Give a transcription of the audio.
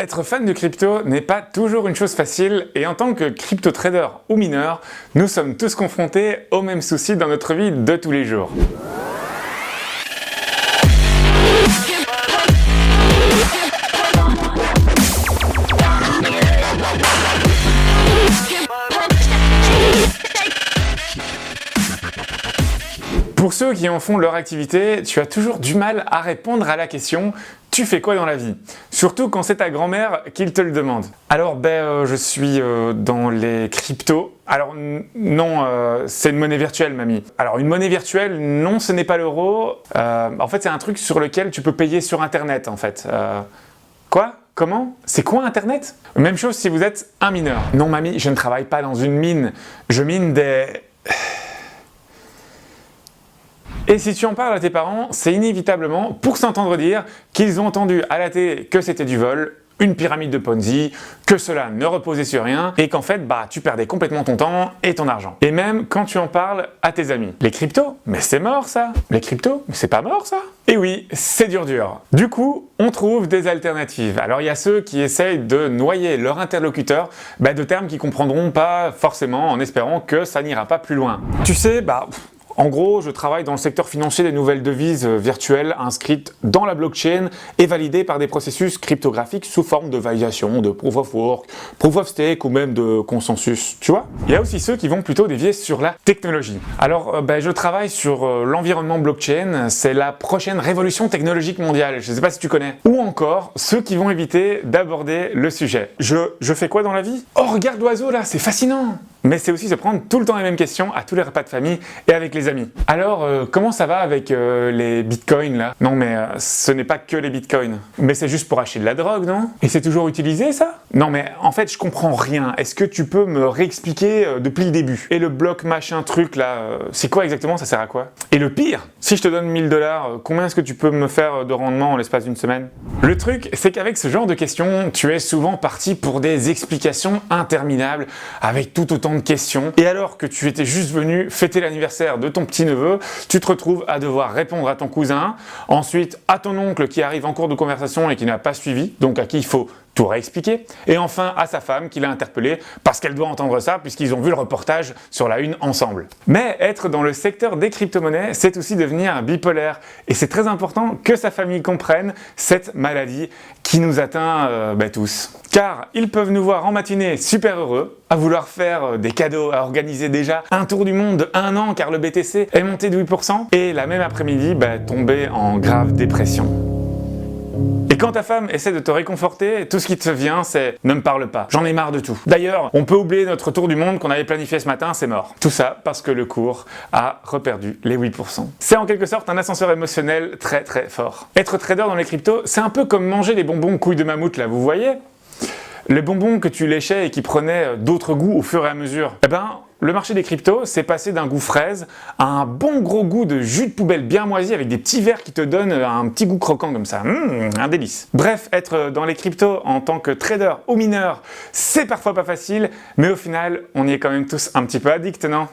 Être fan de crypto n'est pas toujours une chose facile et en tant que crypto-trader ou mineur, nous sommes tous confrontés aux mêmes soucis dans notre vie de tous les jours. Pour ceux qui en font leur activité, tu as toujours du mal à répondre à la question « Tu fais quoi dans la vie ?» Surtout quand c'est ta grand-mère qui te le demande. Alors je suis dans les cryptos. Alors non, c'est une monnaie virtuelle, mamie. Alors une monnaie virtuelle, non, ce n'est pas l'euro. En fait, c'est un truc sur lequel tu peux payer sur Internet, en fait. Quoi ? Comment? C'est quoi Internet? Même chose si vous êtes un mineur. Non, mamie, je ne travaille pas dans une mine. Je mine des... Et si tu en parles à tes parents, c'est inévitablement pour s'entendre dire qu'ils ont entendu à la télé que c'était du vol, une pyramide de Ponzi, que cela ne reposait sur rien et qu'en fait, tu perdais complètement ton temps et ton argent. Et même quand tu en parles à tes amis. Les cryptos? Mais c'est mort ça! Les cryptos? Mais c'est pas mort ça! Et oui, c'est dur. Du coup, on trouve des alternatives. Alors il y a ceux qui essayent de noyer leur interlocuteur de termes qu'ils comprendront pas forcément en espérant que ça n'ira pas plus loin. Tu sais, en gros, je travaille dans le secteur financier des nouvelles devises virtuelles inscrites dans la blockchain et validées par des processus cryptographiques sous forme de validation, de proof of work, proof of stake ou même de consensus, tu vois. Il y a aussi ceux qui vont plutôt dévier sur la technologie. Alors, je travaille sur l'environnement blockchain, c'est la prochaine révolution technologique mondiale, je ne sais pas si tu connais. Ou encore, ceux qui vont éviter d'aborder le sujet. Je fais quoi dans la vie? Oh, regarde l'oiseau là, c'est fascinant! Mais c'est aussi se prendre tout le temps les mêmes questions à tous les repas de famille et avec les amis. Alors, comment ça va avec les bitcoins là? Non mais ce n'est pas que les bitcoins. Mais c'est juste pour acheter de la drogue, non? Et c'est toujours utilisé ça? Non mais en fait je comprends rien. Est-ce que tu peux me réexpliquer depuis le début? Et le bloc machin truc là, c'est quoi exactement? Ça sert à quoi? Et le pire, si je te donne 1000 $, combien est-ce que tu peux me faire de rendement en l'espace d'une semaine? Le truc, c'est qu'avec ce genre de questions, tu es souvent parti pour des explications interminables avec tout autant de questions. Et alors que tu étais juste venu fêter l'anniversaire de ton petit-neveu, tu te retrouves à devoir répondre à ton cousin, ensuite à ton oncle qui arrive en cours de conversation et qui n'a pas suivi, donc à qui il faut tout réexpliquer, et enfin à sa femme qui l'a interpellé parce qu'elle doit entendre ça puisqu'ils ont vu le reportage sur la une ensemble. Mais être dans le secteur des crypto-monnaies, c'est aussi devenir bipolaire et c'est très important que sa famille comprenne cette maladie qui nous atteint tous. Car ils peuvent nous voir en matinée super heureux, à vouloir faire des cadeaux, à organiser déjà un tour du monde de 1 an car le BTC est monté de 8%, et la même après-midi tomber en grave dépression. Et quand ta femme essaie de te réconforter, tout ce qui te vient c'est « ne me parle pas, j'en ai marre de tout ». D'ailleurs, on peut oublier notre tour du monde qu'on avait planifié ce matin, c'est mort. Tout ça parce que le cours a reperdu les 8%. C'est en quelque sorte un ascenseur émotionnel très fort. Être trader dans les cryptos, c'est un peu comme manger les bonbons couilles de mammouth là, vous voyez? Les bonbons que tu léchais et qui prenaient d'autres goûts au fur et à mesure. Le marché des cryptos, c'est passé d'un goût fraise à un bon gros goût de jus de poubelle bien moisi avec des petits verres qui te donnent un petit goût croquant comme ça. Un délice. Bref, être dans les cryptos en tant que trader ou mineur, c'est parfois pas facile, mais au final, on y est quand même tous un petit peu addicts, non?